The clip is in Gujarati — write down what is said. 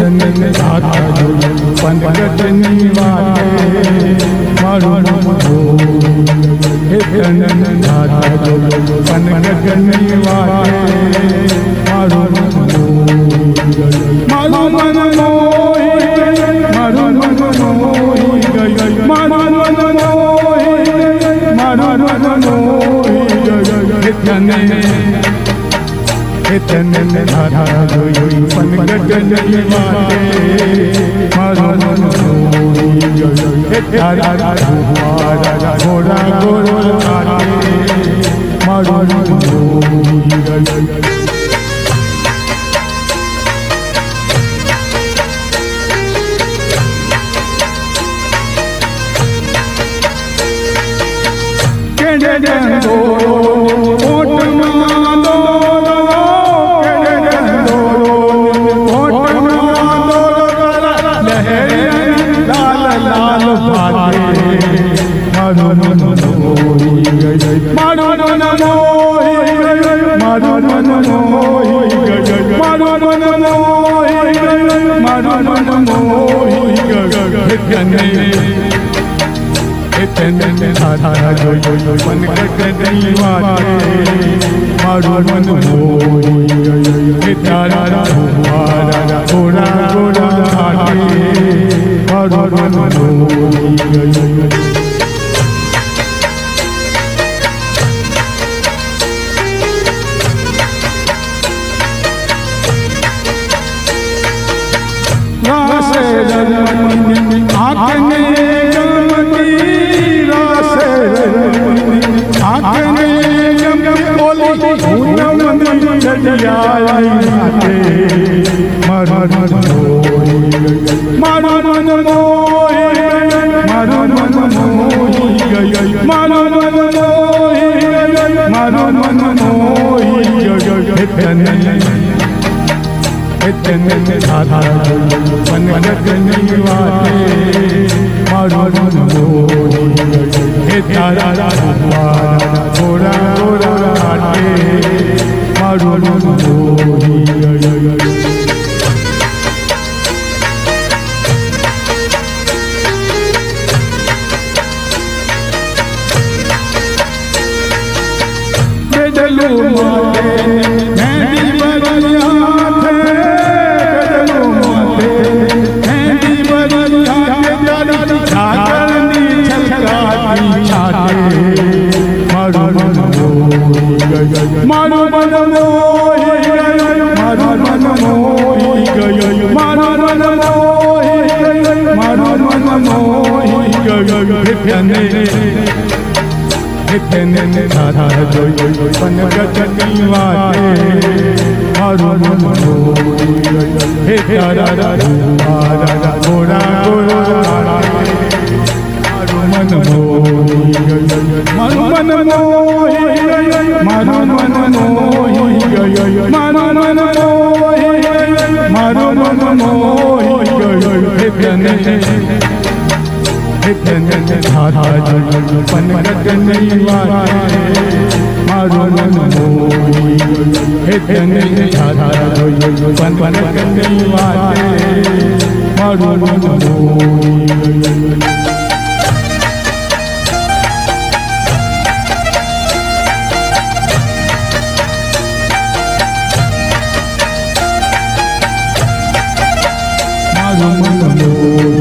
તને આખા જોયું પનગટની વાતે મારું હે તને આખા જોયું પનગટની વાતે મારું મન મોહી મારું મન મોહી ગયું મારું મન મોહી મારું મન મોહી ગયું તને આખા જોયું પનગટની વાતે મારું મન મોહી ગયું તારા ઘોડા ઘોડા મારું મન મોહી ગયું આખા જોયું પનગટની વાતે મારું મન મોહી ગયું તારા ઘોડા ઘોડા મારું મન મોહી ગયું આંખને આંખને બોલી મારું મન મોહી મારું મન મોહી મારું મન મોહી ગયું મારું મન મોહી મારું મન મોહી ગયું તને આખા જોયું પનગટની વાતે મારું મન મોહી ગયું તારા ઘોડા ઘોડા મારું મન મોહી ગયું મારું મન મોહી ગયું મારું મન મોહી ગયું મારું મન મોહી ગયું મારું મન મોહી ગયું તને આખા જોયું પનગટની વાતે મારું મન મોહી ગયું તારા ઘોડા ઘોડા મારું મન મોહી ગયું મારું મન મોહી ગયું મારું મન મોહી ગયું મારું મન મોહી ગયું મારું મન મોહી ગયું તને આખા જોયું પનગટની વાતે મારું મન મોહી ગયું તને આખા જોયું પનગટની વાતે મારું મન મોહી ગયું મારું મન મોહી